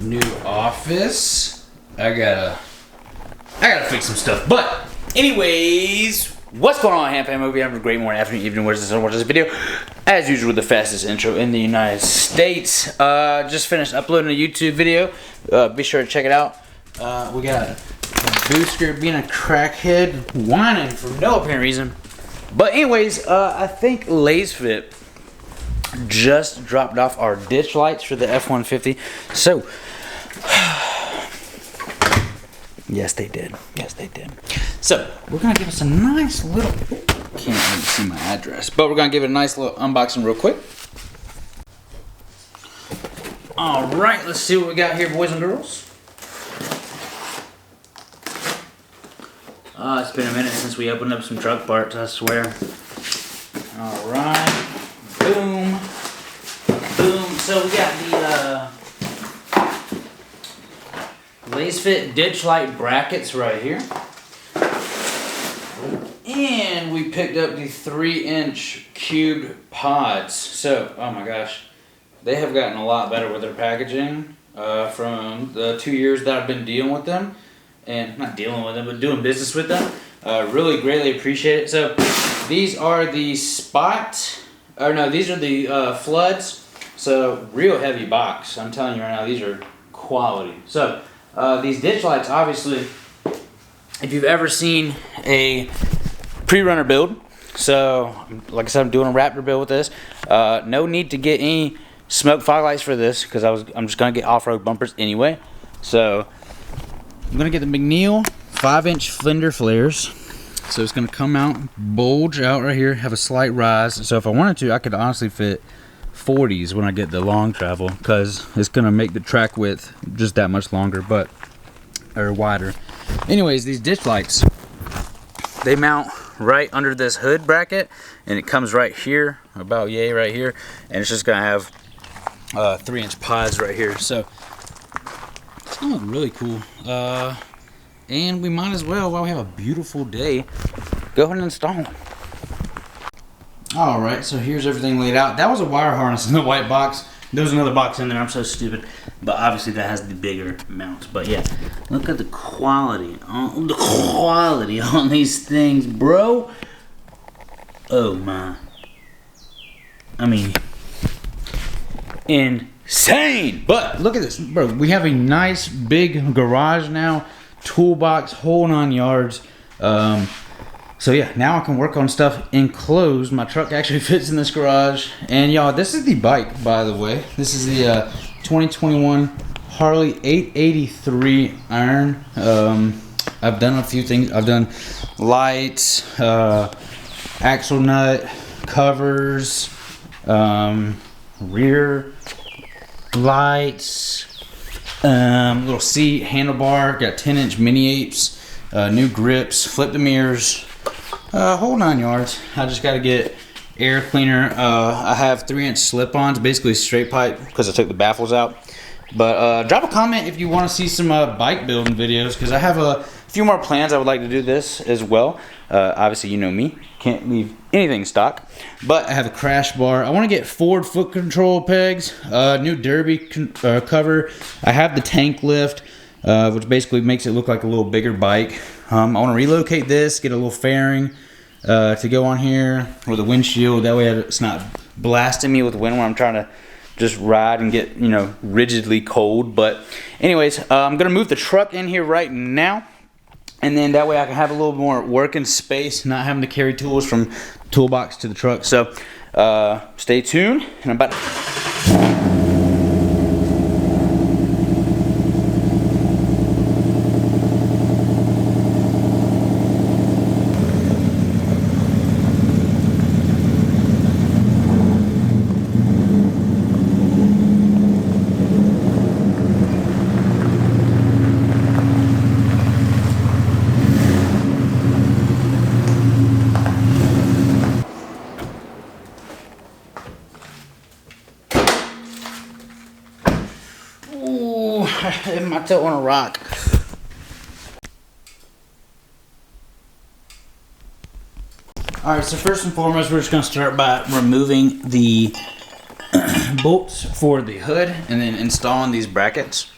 new office. I gotta fix some stuff. But anyways, what's going on, HAMM family? Hope you having a great morning, afternoon, evening, where's this watch this video. As usual, with the fastest intro in the United States. Just finished uploading a YouTube video. Be sure to check it out. We got Booster being a crackhead, whining for no apparent reason. But anyways, I think Lasfit just dropped off our ditch lights for the F-150. So, yes, they did. Yes, they did. So, we're going to give us a nice little... Can't really see my address. But we're going to give it a nice little unboxing real quick. Alright, let's see what we got here, boys and girls. It's been a minute since we opened up some truck parts, I swear. Alright. Boom. Boom. So we got the Lasfit ditch light brackets right here. And we picked up the 3-inch cubed pods. So, oh my gosh, they have gotten a lot better with their packaging from the 2 years that I've been dealing with them. And not dealing with them, but doing business with them. Really greatly appreciate it. So, these are the these are the floods. So, real heavy box. I'm telling you right now, these are quality. So, these ditch lights, obviously, if you've ever seen a pre-runner build, so like I said, I'm doing a Raptor build with this. No need to get any smoke fog lights for this because I'm just gonna get off-road bumpers anyway. So I'm gonna get the McNeil 5-inch fender flares. So it's gonna come out, bulge out right here, have a slight rise. So if I wanted to, I could honestly fit 40s when I get the long travel because it's gonna make the track width just that much longer, or wider. Anyways, these ditch lights, they mount right under this hood bracket, and it comes right here, about yay right here, and it's just gonna have 3-inch pods right here. So it's gonna look really cool. And we might as well, while we have a beautiful day, go ahead and install them. Alright, so here's everything laid out. That was a wire harness in the white box. There was another box in there, I'm so stupid. But obviously that has the bigger mounts. But yeah, look at the quality on these things, bro. Oh my. I mean, insane. But look at this, bro. We have a nice big garage now. Toolbox, whole 9 yards. So yeah, now I can work on stuff enclosed. My truck actually fits in this garage. And y'all, this is the bike, by the way. This is the 2021 Harley 883 iron. I've done a few things. I've done lights, axle nut, covers, rear lights, little seat, handlebar, got 10-inch mini apes, new grips, flip the mirrors. Whole 9 yards. I just got to get air cleaner. I have 3-inch slip-ons, basically straight pipe because I took the baffles out. But drop a comment if you want to see some bike building videos because I have a few more plans. I would like to do this as well. Obviously, you know me, can't leave anything stock. But I have a crash bar. I want to get forward foot control pegs, new derby cover. I have the tank lift, which basically makes it look like a little bigger bike. I want to relocate this, get a little fairing to go on here with a windshield. That way it's not blasting me with wind when I'm trying to just ride and get, you know, rigidly cold. But anyways, I'm going to move the truck in here right now. And then that way I can have a little more working space, not having to carry tools from toolbox to the truck. So stay tuned. And I'm about to... My toe on a rock. Alright, so first and foremost, we're just going to start by removing the bolts for the hood and then installing these brackets.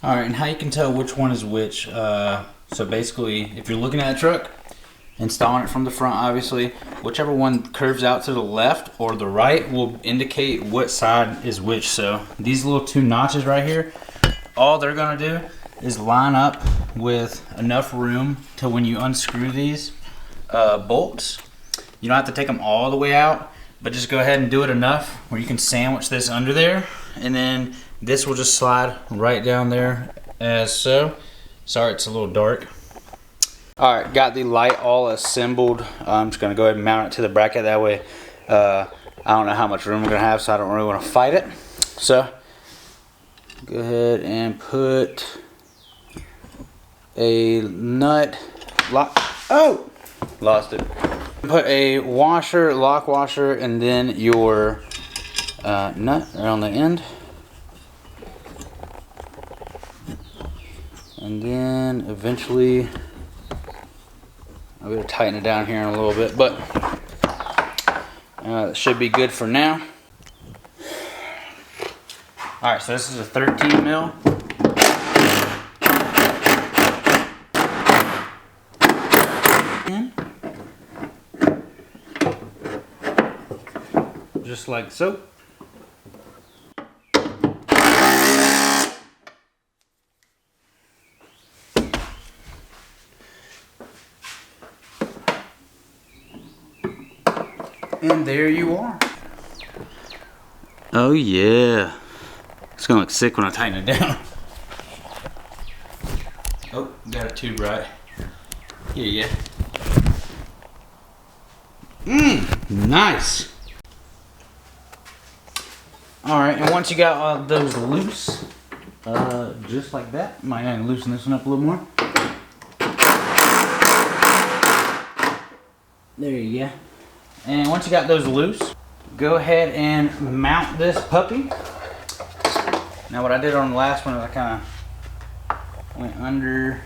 Alright, and how you can tell which one is which, so basically, if you're looking at a truck, installing it from the front, obviously, whichever one curves out to the left or the right will indicate what side is which. So these little two notches right here, all they're gonna do is line up with enough room to when you unscrew these bolts, you don't have to take them all the way out, but just go ahead and do it enough where you can sandwich this under there, and then this will just slide right down there as so. Sorry, it's a little dark. All right, got the light all assembled. I'm just gonna go ahead and mount it to the bracket. That way, I don't know how much room we're gonna have, so I don't really wanna fight it. So, go ahead and put a nut lock. Oh, lost it. Put a washer, lock washer, and then your nut around the end. And then eventually, I'm going to tighten it down here in a little bit, but it should be good for now. Alright, so this is a 13 mil. Just like so. And there you are. Oh yeah. It's gonna look sick when I tighten it down. Oh, got a tube right. Here you go. Nice. Alright, and once you got all those loose, just like that, might have to loosen this one up a little more. There you go. And once you got those loose, go ahead and mount this puppy. Now what I did on the last one is I kind of went under,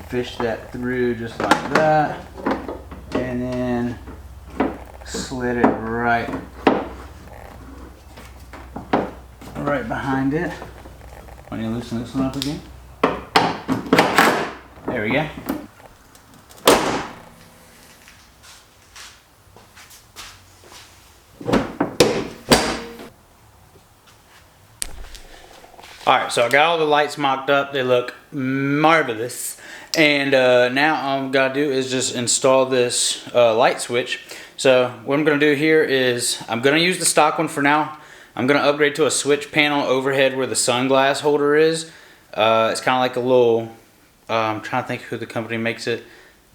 fished that through just like that, and then slid it right behind it. When you loosen this one up again. There we go. Alright, so I got all the lights mocked up. They look marvelous. And now all I'm going to do is just install this light switch. So what I'm going to do here is I'm going to use the stock one for now. I'm going to upgrade to a switch panel overhead where the sunglass holder is. It's kind of like a little, I'm trying to think who the company makes it.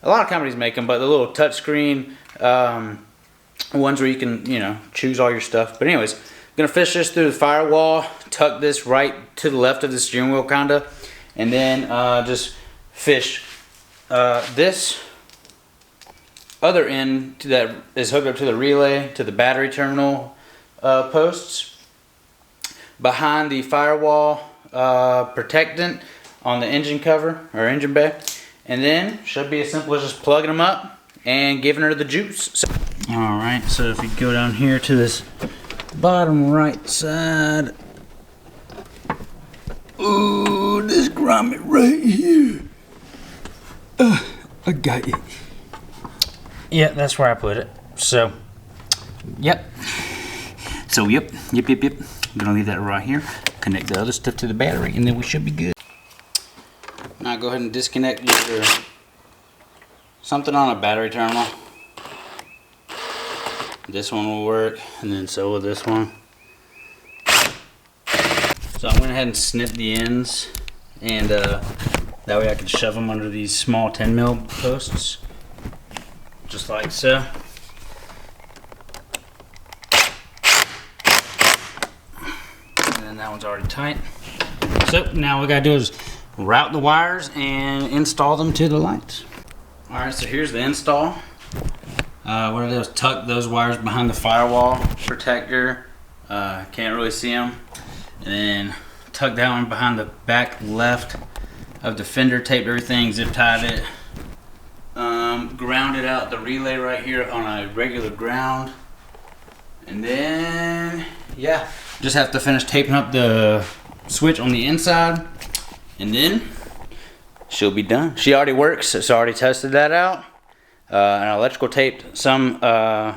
A lot of companies make them, but the little touchscreen ones where you can, you know, choose all your stuff. But anyways, I'm going to fish this through the firewall, tuck this right to the left of the steering wheel kinda, and then just fish this other end that is hooked up to the relay to the battery terminal posts behind the firewall protectant on the engine cover or engine bay, and then should be as simple as just plugging them up and giving her the juice. Alright, so if you go down here to this bottom right side, ooh, this grommet right here, I got it. Yeah, that's where I put it. So, yep. Yep. I'm gonna leave that right here. Connect the other stuff to the battery, and then we should be good. Now go ahead and disconnect your something on a battery terminal. This one will work, and then so will this one. So I went ahead and snipped the ends, and that way I could shove them under these small 10 mil posts, just like so. And then that one's already tight. So now what we gotta do is route the wires and install them to the lights. Alright, so here's the install. What I did was tuck those wires behind the firewall protector. Can't really see them. And then tuck that one behind the back left of the fender, taped everything, zip tied it. Grounded out the relay right here on a regular ground. And then, yeah, just have to finish taping up the switch on the inside. And then she'll be done. She already works, so I already tested that out. And I electrical taped some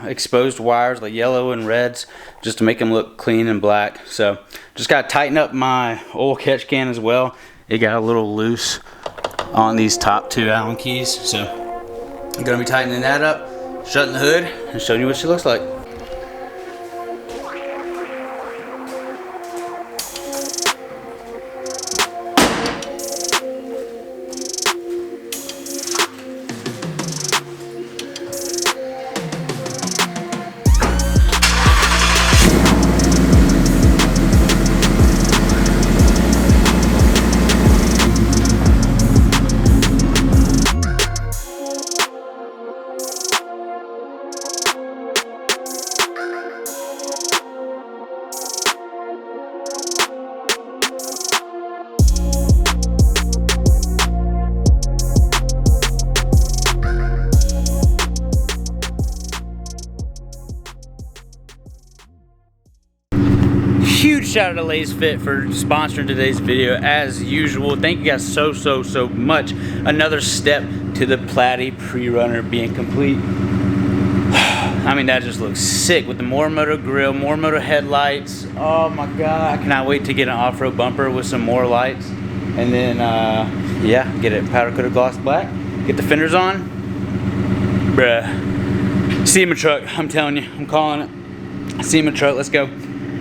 exposed wires, like yellow and reds, just to make them look clean and black. So just got to tighten up my oil catch can as well. It got a little loose on these top 2 Allen keys. So I'm going to be tightening that up, shutting the hood, and showing you what she looks like. Huge shout out to Lasfit for sponsoring today's video as usual. Thank you guys so much. Another step to the Platy pre-runner being complete. I mean, that just looks sick with the more moto grill, more moto headlights. Oh my god, I cannot wait to get an off-road bumper with some more lights. And then yeah, get it powder coated gloss black, get the fenders on. Bruh, SEMA truck, I'm telling you, I'm calling it. SEMA truck, let's go.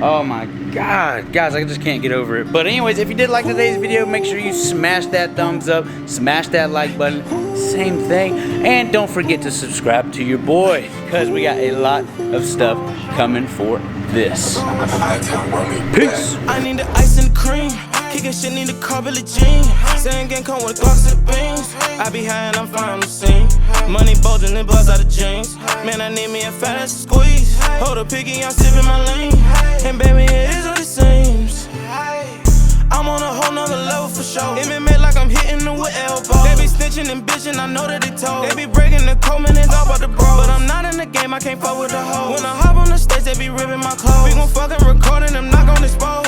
Oh my god, guys, I just can't get over it. But anyways, if you did like today's video, make sure you smash that thumbs up, smash that like button, same thing. And don't forget to subscribe to your boy, because we got a lot of stuff coming for this. Peace. I need the ice and the cream. Kickin' shit, need a car, Billie Jean. Saying gang come with blocks of the beans. I be high and I'm fine on the scene. Money bulging and buzz out of jeans. Man, I need me a fat ass squeeze. Hold a piggy, I'm sipping my lane. And baby, it is what it seems. I'm on a whole nother level for sure. MMA like I'm hitting them with elbows. They be snitching and bitching, I know that they told. They be breaking the code, man, it's all about the bro. But I'm not in the game, I can't fuck with the hoe. When I hop on the stage, they be ripping my clothes. We gon' fucking record and I'm not gon' expose.